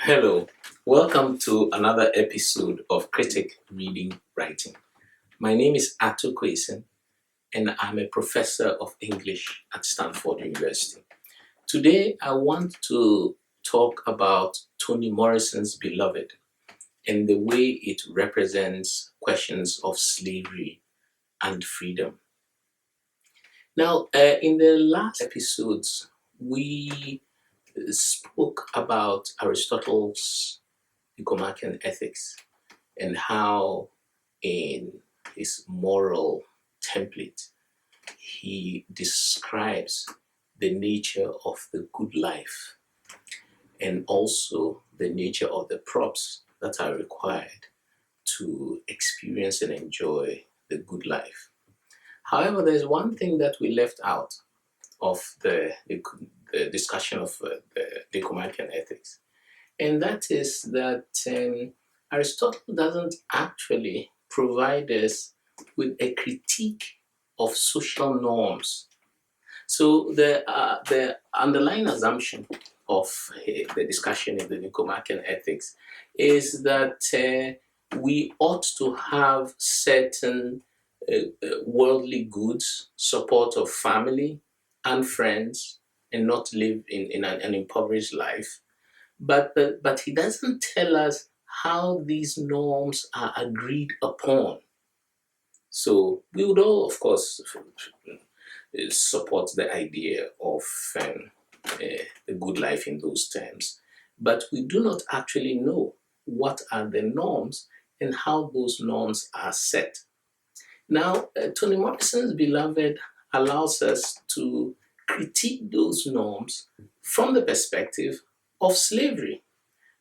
Hello, welcome to another episode of Critic.Reading.Writing. My name is Quayson and I'm a professor of English at Stanford University. Today I want to talk about Toni Morrison's Beloved and the way it represents questions of slavery and freedom. Now, in the last episodes, we spoke about Aristotle's Nicomachean Ethics and how in his moral template he describes the nature of the good life and also the nature of the props that are required to experience and enjoy the good life. However, there's one thing that we left out of the discussion of the Nicomachean Ethics, and that is that Aristotle doesn't actually provide us with a critique of social norms. So the underlying assumption of the discussion in the Nicomachean Ethics is that we ought to have certain worldly goods, support of family and friends, and not live in an impoverished life. But he doesn't tell us how these norms are agreed upon. So we would all, of course, support the idea of a good life in those terms. But we do not actually know what are the norms and how those norms are set. Now, Toni Morrison's Beloved allows us to critique those norms from the perspective of slavery,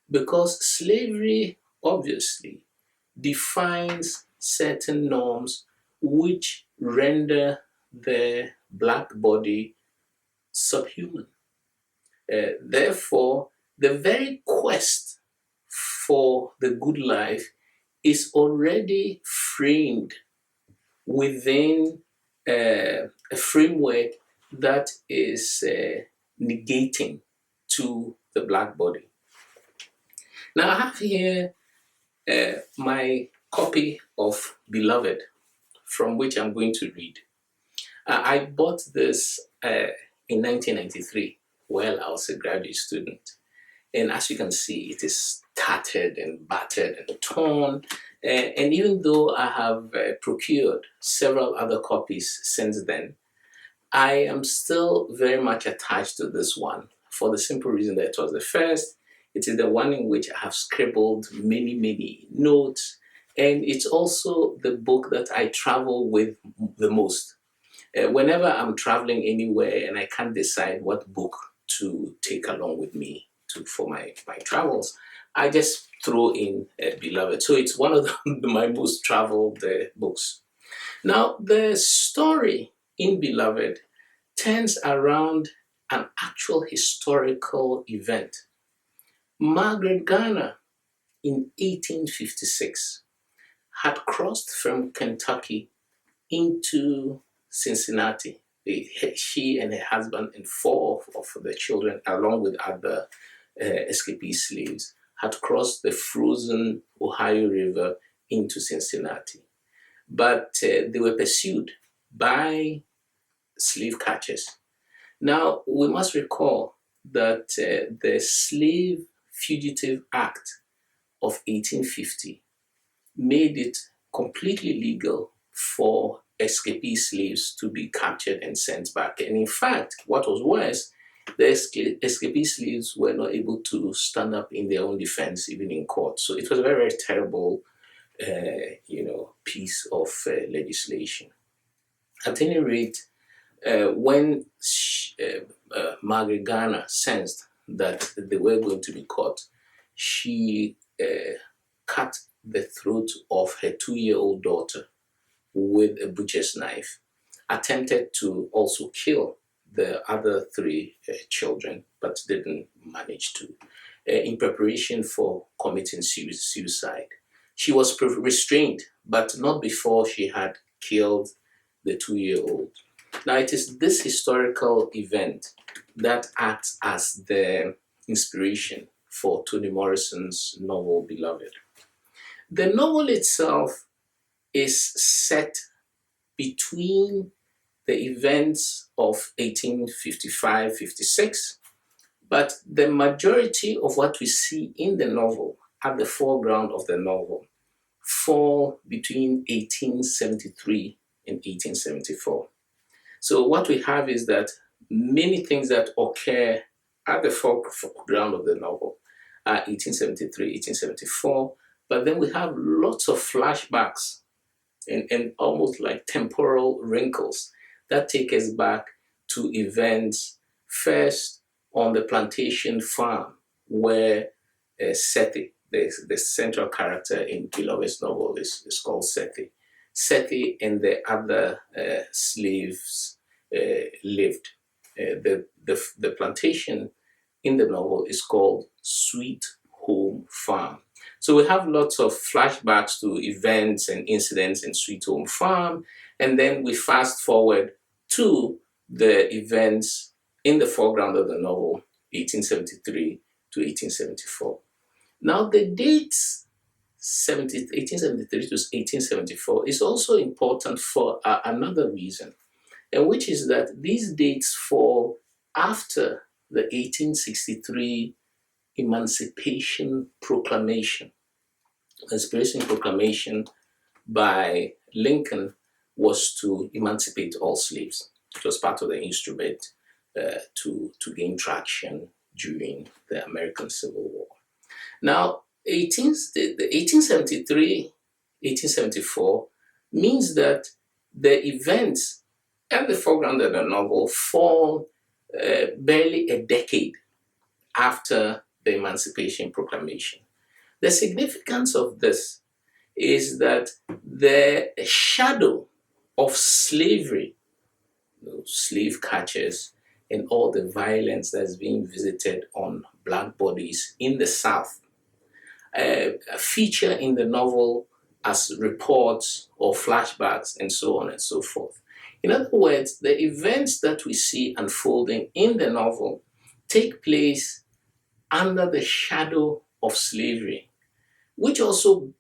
because slavery obviously defines certain norms which render the black body subhuman. Therefore, the very quest for the good life is already framed within a framework that is negating to the black body. Now, I have here my copy of Beloved, from which I'm going to read. I bought this in 1993 while I was a graduate student. And as you can see, it is tattered and battered and torn. And even though I have procured several other copies since then, I am still very much attached to this one for the simple reason that it was the first. It is the one in which I have scribbled many notes. And it's also the book that I travel with the most. Whenever I'm traveling anywhere and I can't decide what book to take along with me for my travels, I just throw in Beloved. So it's one of my most traveled books. Now, the story in Beloved turns around an actual historical event. Margaret Garner in 1856 had crossed from Kentucky into Cincinnati. She and her husband and four of the children, along with other escapee slaves, had crossed the frozen Ohio River into Cincinnati. But they were pursued by slave catchers. Now, we must recall that the Slave Fugitive Act of 1850 made it completely legal for escapee slaves to be captured and sent back. And in fact, what was worse, the escapee slaves were not able to stand up in their own defense, even in court. So it was a very terrible, piece of legislation. At any rate, when Margaret Garner sensed that they were going to be caught, she cut the throat of her 2-year-old daughter with a butcher's knife, attempted to also kill the other 3 children, but didn't manage to, in preparation for committing suicide. She was restrained, but not before she had killed the 2-year-old. Now, it is this historical event that acts as the inspiration for Toni Morrison's novel Beloved. The novel itself is set between the events of 1855-56, but the majority of what we see in the novel, at the foreground of the novel, fall between 1873 and 1874. So what we have is that many things that occur at the foreground of the novel are 1873, 1874, but then we have lots of flashbacks and almost like temporal wrinkles that take us back to events first on the plantation farm where Sethi, the central character in Beloved's novel, is called Sethi. Sethi and the other slaves lived. The plantation in the novel is called Sweet Home Farm. So we have lots of flashbacks to events and incidents in Sweet Home Farm, and then we fast forward to the events in the foreground of the novel, 1873 to 1874. Now the dates 1873 to 1874 is also important for another reason, and which is that these dates fall after the 1863 Emancipation Proclamation. Emancipation Proclamation by Lincoln was to emancipate all slaves. It was part of the instrument to gain traction during the American Civil War. Now, the 1873, 1874 means that the events at the foreground of the novel fall barely a decade after the Emancipation Proclamation. The significance of this is that the shadow of slavery, slave catchers, and all the violence that's being visited on Black bodies in the South feature in the novel as reports or flashbacks and so on and so forth. In other words, the events that we see unfolding in the novel take place under the shadow of slavery, which also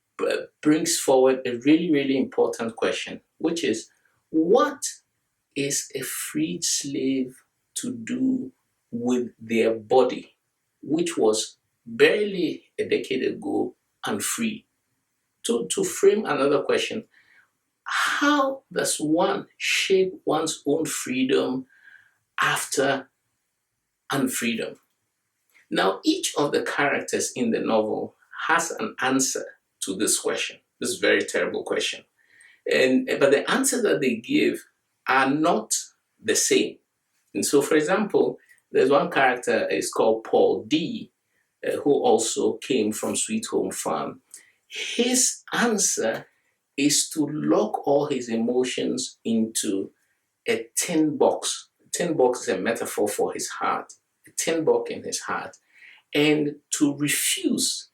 brings forward a really, really important question, which is, what is a freed slave to do with their body, which was barely a decade ago unfree? To frame another question, how does one shape one's own freedom after unfreedom? Now, each of the characters in the novel has an answer to this question, this very terrible question. But the answers that they give are not the same. And so, for example, there's one character, is called Paul D, who also came from Sweet Home Farm. His answer is to lock all his emotions into a tin box. A tin box is a metaphor for his heart, a tin box in his heart, and to refuse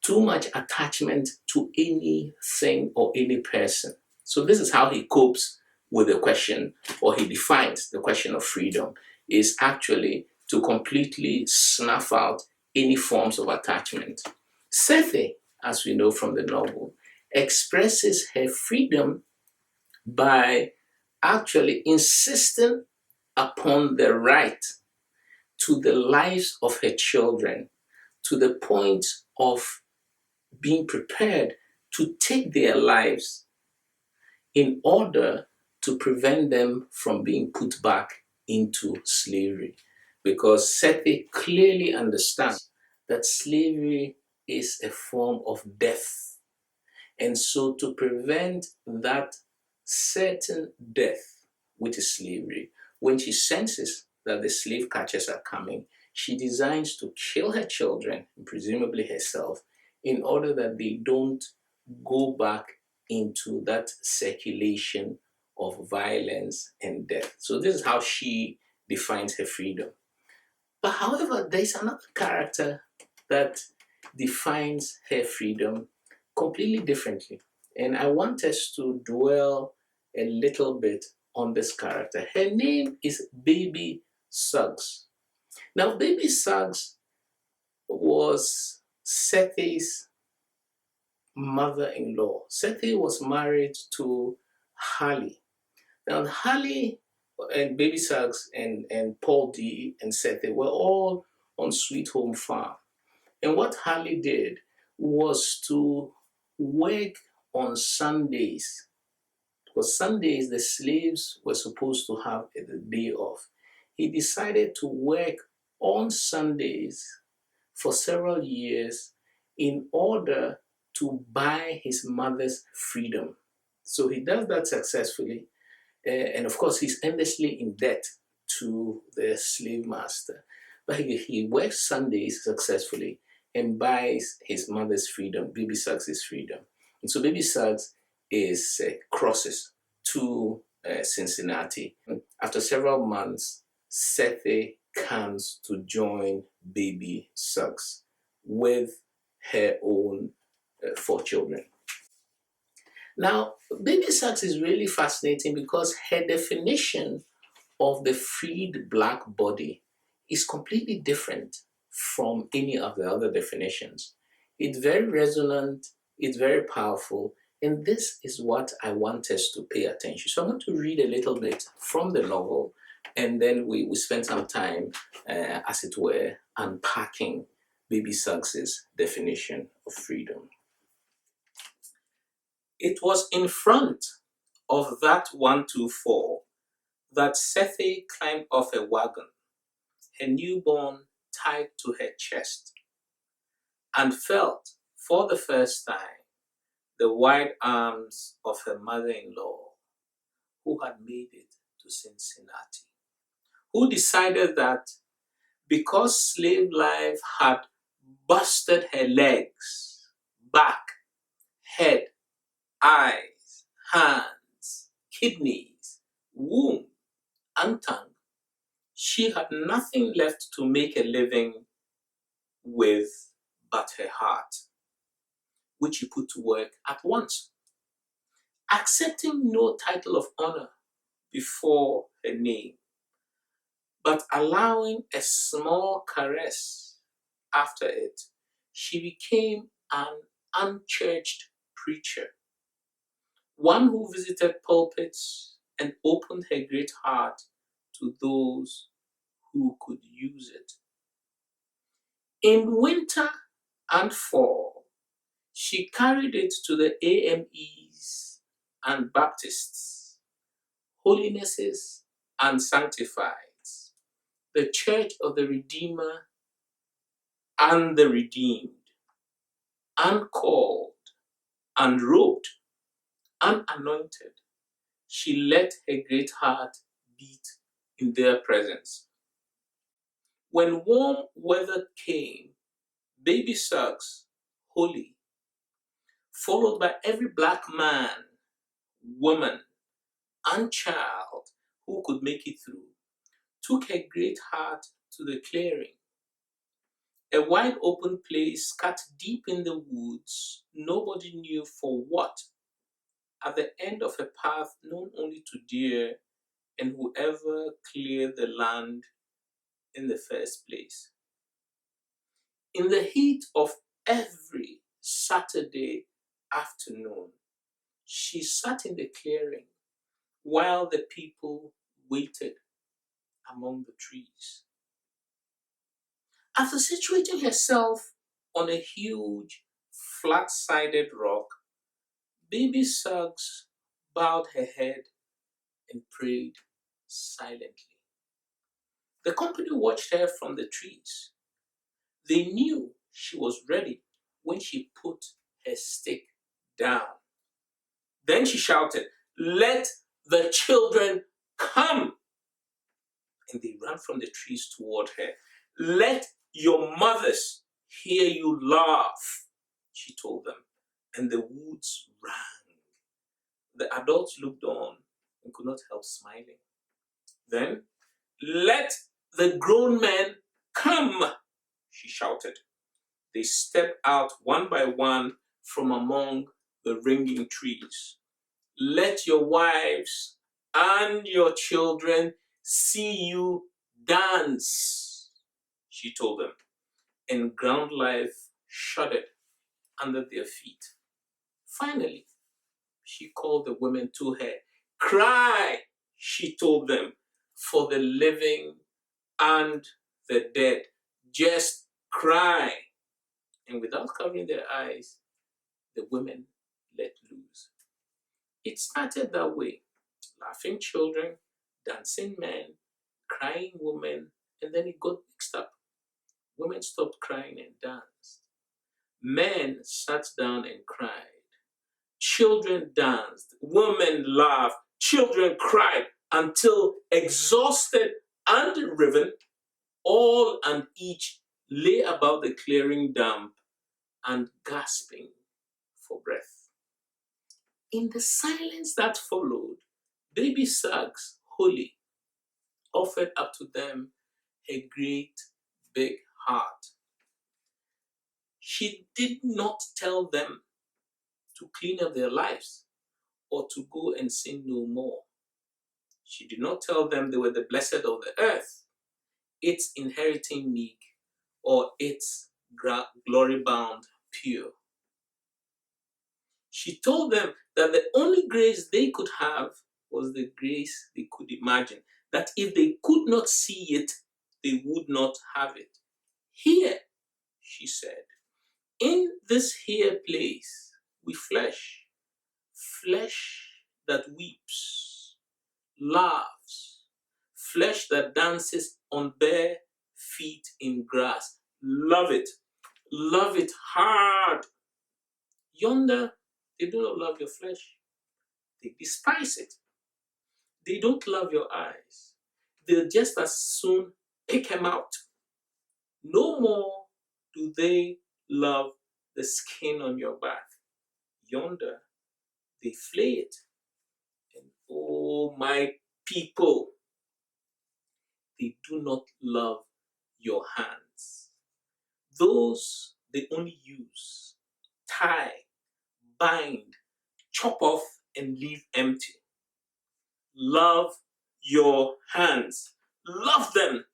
too much attachment to anything or any person. So this is how he copes with the question, or he defines the question of freedom, is actually to completely snuff out any forms of attachment. Sethi, as we know from the novel, expresses her freedom by actually insisting upon the right to the lives of her children, to the point of being prepared to take their lives in order to prevent them from being put back into slavery. Because Sethi clearly understands that slavery is a form of death. And so to prevent that certain death, which is slavery, when she senses that the slave catchers are coming, she designs to kill her children, and presumably herself, in order that they don't go back into that circulation of violence and death. So this is how she defines her freedom. But however, there's another character that defines her freedom completely differently. And I want us to dwell a little bit on this character. Her name is Baby Suggs. Now, Baby Suggs was Sethi's mother-in-law. Sethi was married to Harley. Now, Harley and Baby Suggs and Paul D and Sethi were all on Sweet Home Farm. And what Harley did was to work on Sundays, because Sundays the slaves were supposed to have a day off. He decided to work on Sundays for several years in order to buy his mother's freedom. So he does that successfully. And of course, he's endlessly in debt to the slave master. But he works Sundays successfully and buys his mother's freedom, Baby Suggs' freedom. And so Baby Suggs crosses to Cincinnati. After several months, Sethi comes to join Baby Suggs with her own 4 children. Now, Baby Suggs is really fascinating because her definition of the freed black body is completely different from any of the other definitions. It's very resonant, it's very powerful, and this is what I want us to pay attention. So I'm going to read a little bit from the novel, and then we spend some time, as it were, unpacking Baby Suggs' definition of freedom. It was in front of that 124 that Sethi climbed off a wagon, her newborn tied to her chest, and felt for the first time the wide arms of her mother-in-law, who had made it to Cincinnati, who decided that because slave life had busted her legs, back, head, eyes, hands, kidneys, womb, and tongue, she had nothing left to make a living with but her heart, which she put to work at once, accepting no title of honor before her name, but allowing a small caress after it. She became an unchurched preacher, one who visited pulpits and opened her great heart to those who could use it. In winter and fall, she carried it to the AMEs and Baptists, holinesses and sanctifieds, the Church of the Redeemer and the Redeemed, uncalled and robed and anointed. She let her great heart beat in their presence. When warm weather came, Baby Suggs, holy, followed by every black man, woman, and child who could make it through, took her great heart to the clearing, a wide open place cut deep in the woods, nobody knew for what, at the end of a path known only to deer and whoever cleared the land in the first place. In the heat of every Saturday afternoon, she sat in the clearing while the people waited among the trees. After situating herself on a huge, flat-sided rock, Baby Suggs bowed her head and prayed silently. The company watched her from the trees. They knew she was ready when she put her stick down. Then she shouted, "Let the children come!" And they ran from the trees toward her. "Let your mothers hear you laugh," she told them, and the woods rang. The adults looked on and could not help smiling. Then, "Let the grown men come," she shouted. They stepped out one by one from among the ringing trees. "Let your wives and your children see you dance," she told them. and ground life shuddered under their feet. Finally, she called the women to her. Cry, she told them, for the living and the dead. Just cry. And without covering their eyes, the women let loose. It started that way. Laughing children, dancing men, crying women, and then it got mixed up. Women stopped crying and danced. Men sat down and cried. Children danced. Women laughed. Children cried until exhausted and riven, all and each lay about the clearing damp and gasping for breath. In the silence that followed, Baby Suggs, holy, offered up to them a great big heart. She did not tell them to clean up their lives or to go and sin no more. She did not tell them they were the blessed of the earth, its inheriting meek, or its glory-bound pure. She told them that the only grace they could have was the grace they could imagine, that if they could not see it, they would not have it. Here, she said, in this here place, with flesh that weeps, laughs, flesh that dances on bare feet in grass. Love it hard. Yonder, they do not love your flesh. They despise it. They don't love your eyes. They'll just as soon pick them out. No more do they love the skin on your back. Yonder, they flay it. And oh, my people, they do not love your hands. Those they only use, tie, bind, chop off, and leave empty. Love your hands. Love them.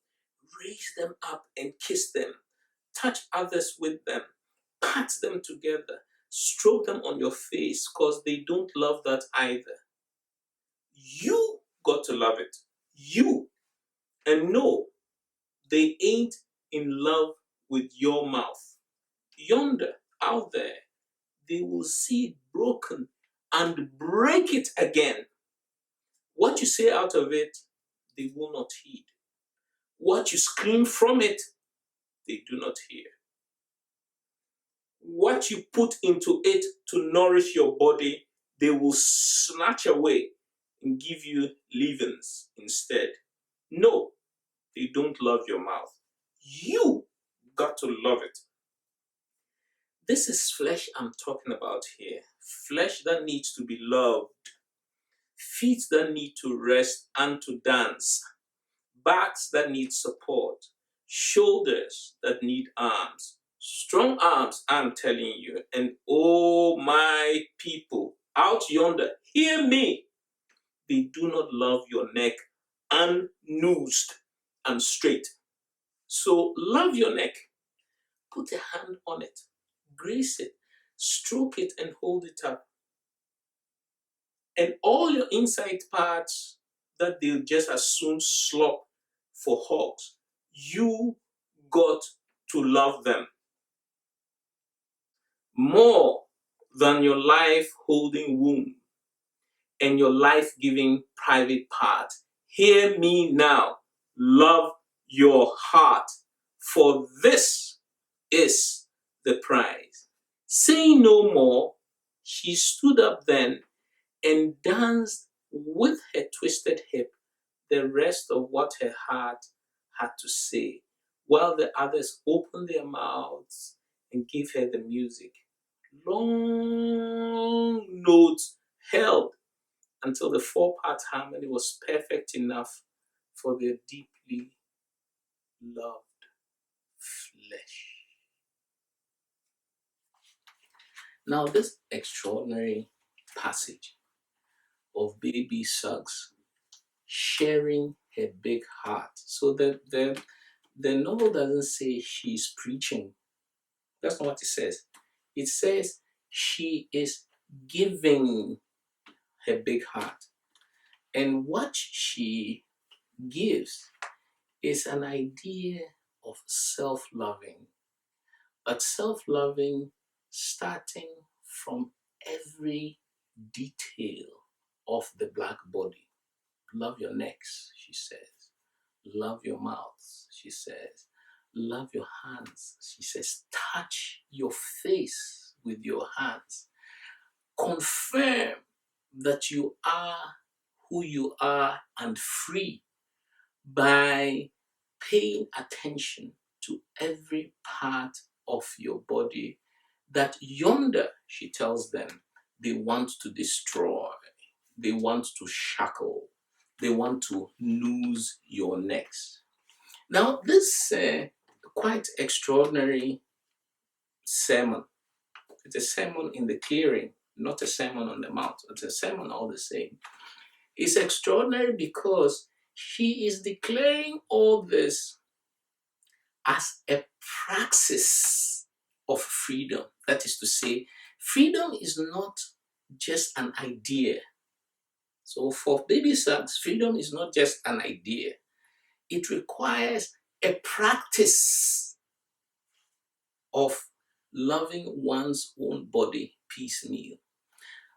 Raise them up and kiss them. Touch others with them. Pat them together. Stroke them on your face, because they don't love that either. You got to love it. You. And no, they ain't in love with your mouth. Yonder, out there, they will see it broken and break it again. What you say out of it, they will not heed. What you scream from it, they do not hear. What you put into it to nourish your body, they will snatch away and give you leavings instead. No, they don't love your mouth. You got to love it. This is flesh I'm talking about here. Flesh that needs to be loved. Feet that need to rest and to dance. Backs that need support. Shoulders that need arms. Strong arms, I'm telling you. And oh, my people out yonder, hear me. They do not love your neck unnoosed and straight. So love your neck. Put a hand on it. Grace it. Stroke it and hold it up. And all your inside parts that they'll just as soon slop for hogs, you got to love them more than your life-holding womb and your life-giving private part. Hear me now. Love your heart, for this is the prize. Saying no more, she stood up then and danced with her twisted hip the rest of what her heart had to say, while the others opened their mouths and gave her the music. Long notes held until the four-part harmony was perfect enough for their deeply loved flesh. Now, this extraordinary passage of Baby Suggs sharing her big heart. So the the novel doesn't say she's preaching. That's not what it says. It says she is giving her big heart. And what she gives is an idea of self-loving, but self-loving starting from every detail of the black body. Love your necks, she says. Love your mouth, she says. Love your hands, she says. Touch your face with your hands. Confirm that you are who you are and free by paying attention to every part of your body that yonder, she tells them, they want to destroy, they want to shackle, they want to lose your necks. Now, this quite extraordinary sermon, it's a sermon in the clearing, not a sermon on the mount, it's a sermon all the same. It's extraordinary because she is declaring all this as a praxis of freedom. That is to say, freedom is not just an idea. So for Baby Suggs, freedom is not just an idea. It requires a practice of loving one's own body piecemeal.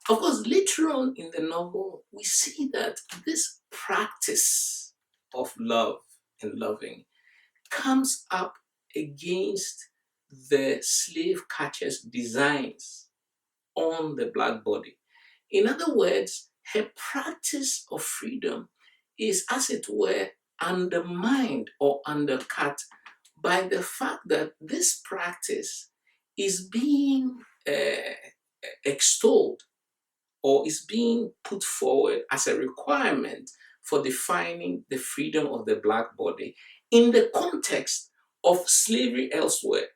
Of course, later on in the novel, we see that this practice of love and loving comes up against the slave catcher's designs on the black body. In other words, her practice of freedom is, as it were, undermined or undercut by the fact that this practice is being extolled or is being put forward as a requirement for defining the freedom of the black body in the context of slavery elsewhere.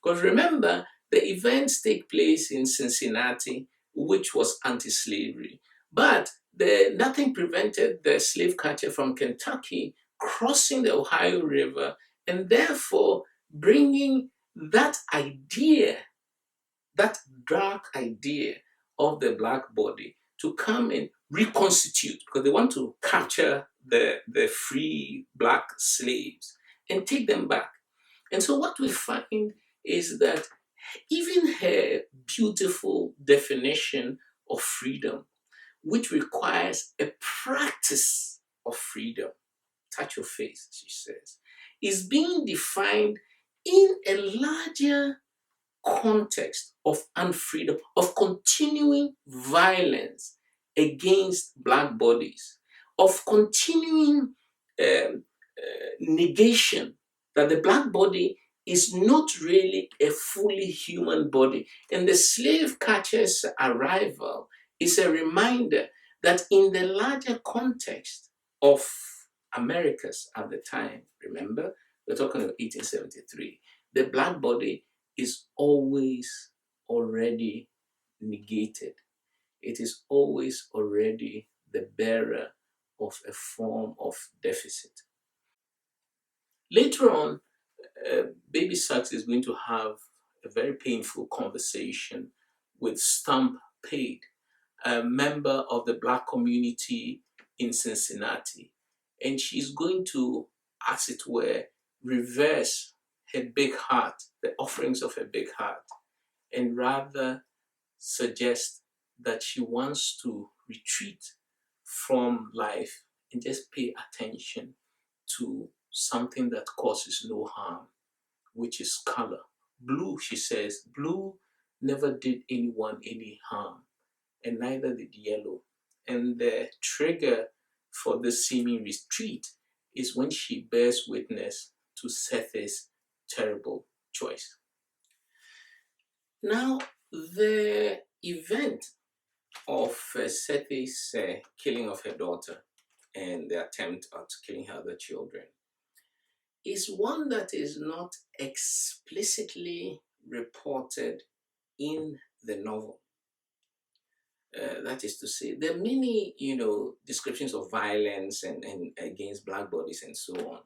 Because remember, the events take place in Cincinnati, which was anti-slavery. But nothing prevented the slave catcher from Kentucky crossing the Ohio River and therefore bringing that idea, that dark idea of the black body to come and reconstitute, because they want to capture the free black slaves and take them back. And so what we find is that even her beautiful definition of freedom, which requires a practice of freedom, touch your face, she says, is being defined in a larger context of unfreedom, of continuing violence against black bodies, of continuing negation that the black body is not really a fully human body. And the slave catcher's arrival is a reminder that in the larger context of Americas at the time, remember, we're talking of 1873, the black body is always already negated. It is always already the bearer of a form of deficit. Later on, Baby Suggs is going to have a very painful conversation with Stump Pate, a member of the black community in Cincinnati. And she's going to, as it were, reverse her big heart, the offerings of her big heart, and rather suggest that she wants to retreat from life and just pay attention to something that causes no harm, which is color. Blue, she says, blue never did anyone any harm, and neither did yellow. And the trigger for this seeming retreat is when she bears witness to Sethi's terrible choice. Now, the event of Sethi's killing of her daughter and the attempt at killing her other children is one that is not explicitly reported in the novel. That is to say, there are many, descriptions of violence and against black bodies and so on.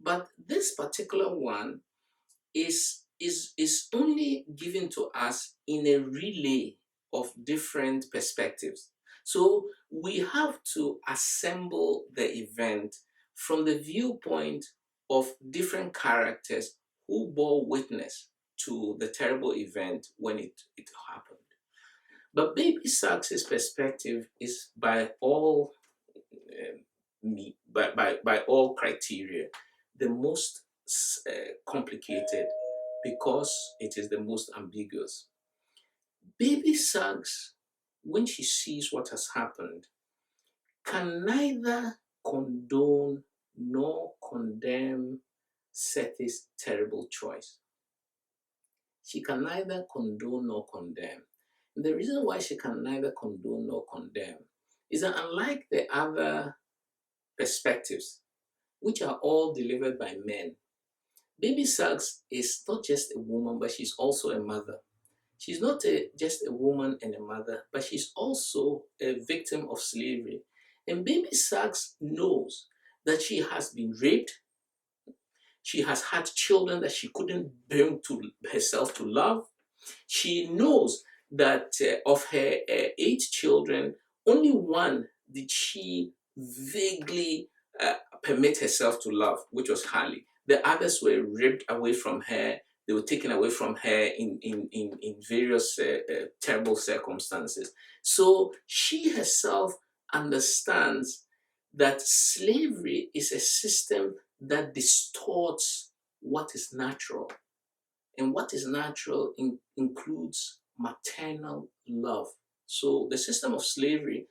But this particular one is only given to us in a relay of different perspectives. So we have to assemble the event from the viewpoint of different characters who bore witness to the terrible event when it happened. But Baby Sachs's perspective is by all by all criteria the most complicated because it is the most ambiguous. Baby Suggs, when she sees what has happened, can neither condone nor condemn Seti's terrible choice. She can neither condone nor condemn. And the reason why she can neither condone nor condemn is that unlike the other perspectives, which are all delivered by men, Baby Suggs is not just a woman, but she's also a mother. She's not just a woman and a mother, but she's also a victim of slavery. And Baby Suggs knows that she has been raped. She has had children that she couldn't bring to herself to love. She knows that of her 8 children, only one did she vaguely permit herself to love, which was Harley. The others were ripped away from her. They were taken away from her in various terrible circumstances. So she herself understands that slavery is a system that distorts what is natural. And what is natural includes maternal love. So the system of slavery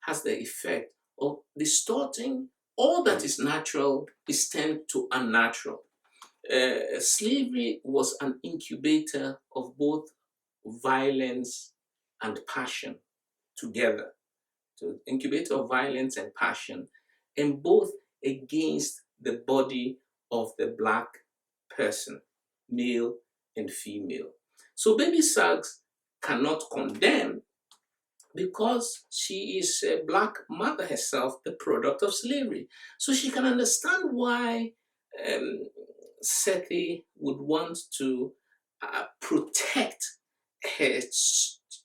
has the effect of distorting all that is natural is turned to unnatural. Slavery was an incubator of both violence and passion together. So incubator of violence and passion, and both against the body of the black person, male and female. So Baby Suggs cannot condemn because she is a black mother herself, the product of slavery. So she can understand why um, Sethi would want to protect her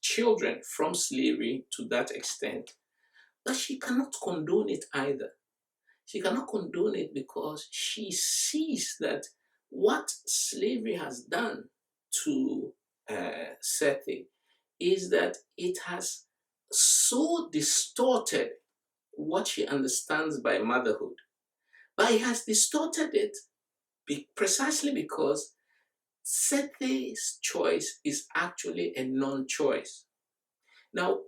children from slavery to that extent. But she cannot condone it either. She cannot condone it because she sees that what slavery has done to Sethi is that it has so distorted what she understands by motherhood. But it has distorted it precisely because Sethi's choice is actually a non choice. Now,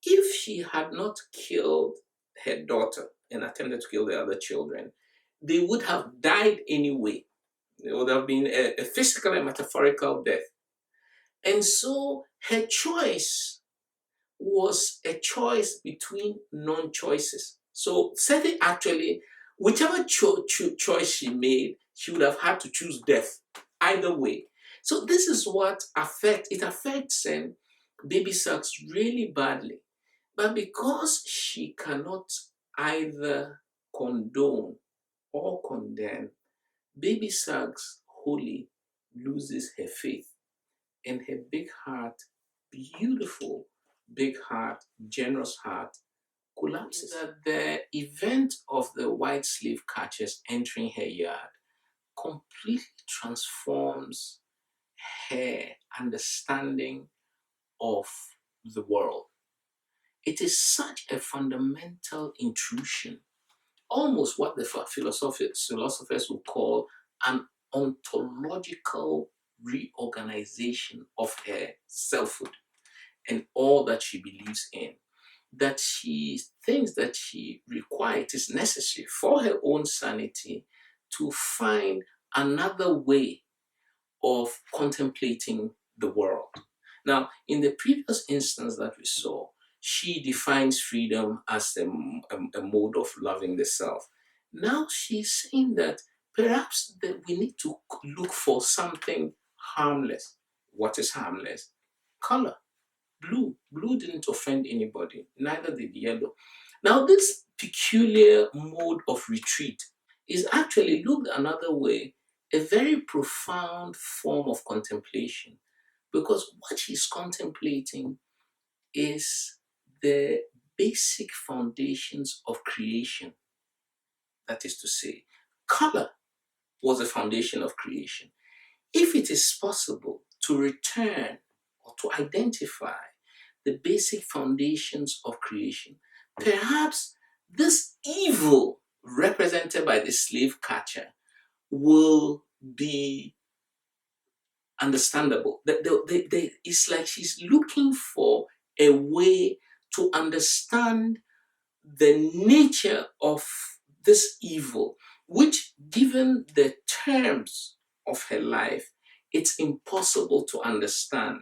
if she had not killed her daughter and attempted to kill the other children, they would have died anyway. It would have been a physical and metaphorical death. And so her choice was a choice between non choices. So, Seti actually, whichever choice she made, she would have had to choose death either way. So, this is what affects Baby Suggs really badly. But because she cannot either condone or condemn, Baby Suggs wholly loses her faith, and her big heart, beautiful big heart, generous heart, collapses. That the event of the white slave catchers entering her yard completely transforms her understanding of the world. It is such a fundamental intrusion, almost what the philosophers would call an ontological reorganization of her selfhood and all that she believes in. That she thinks that she requires, it is necessary for her own sanity to find another way of contemplating the world. Now, in the previous instance that we saw, she defines freedom as a mode of loving the self. Now she's saying that perhaps that we need to look for something harmless. What is harmless? Color. Blue. Blue didn't offend anybody, neither did yellow. Now, this peculiar mode of retreat is actually, looked another way, a very profound form of contemplation, because what she's contemplating is the basic foundations of creation. That is to say, color was the foundation of creation. If it is possible to return or to identify the basic foundations of creation, perhaps this evil represented by the slave catcher will be understandable. It's like she's looking for a way to understand the nature of this evil, which, given the terms of her life, it's impossible to understand.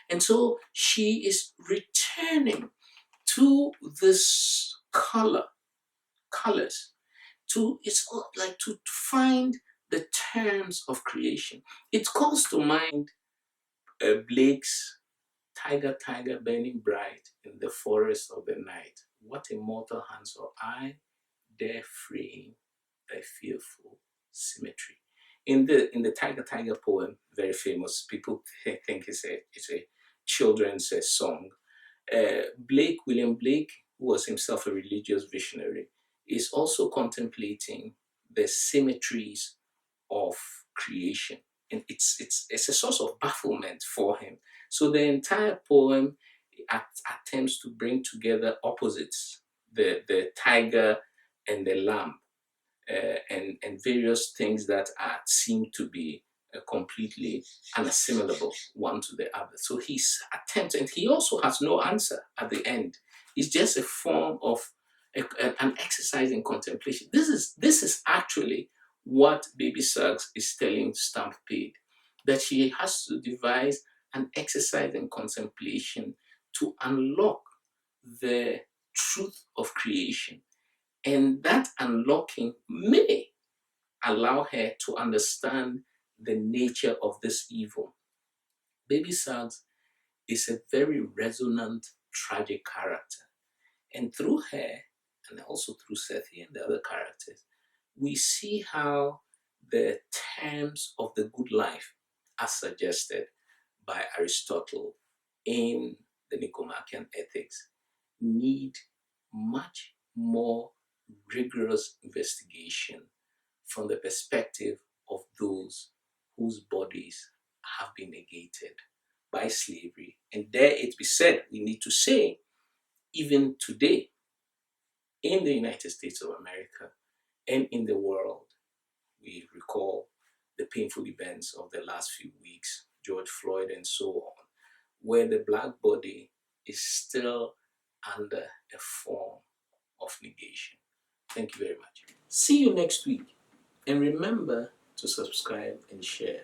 And so she is returning to this colors, to, it's like to find the terms of creation. It calls to mind Blake's Tyger, Tyger, burning bright in the forest of the night. What immortal hands or eye dare frame thy fearful symmetry? In the Tyger, Tyger poem, very famous, people think it's a children's song. William Blake, who was himself a religious visionary, is also contemplating the symmetries of creation. And it's a source of bafflement for him. So the entire poem attempts to bring together opposites, the tiger and the lamb, and various things that seem to be completely unassimilable one to the other. So his attempt, and he also has no answer at the end. It's just a form of an exercise in contemplation. This is actually what Baby Suggs is telling Stampede, that she has to devise an exercise in contemplation to unlock the truth of creation. And that unlocking may allow her to understand the nature of this evil. Baby Suggs is a very resonant, tragic character. And through her, and also through Sethi and the other characters, we see how the terms of the good life, as suggested by Aristotle in the Nicomachean Ethics, need much more rigorous investigation from the perspective of those whose bodies have been negated by slavery. And dare it be said, we need to say, even today, in the United States of America and in the world, we recall the painful events of the last few weeks, George Floyd and so on, where the Black body is still under a form of negation. Thank you very much. See you next week. And remember to subscribe and share.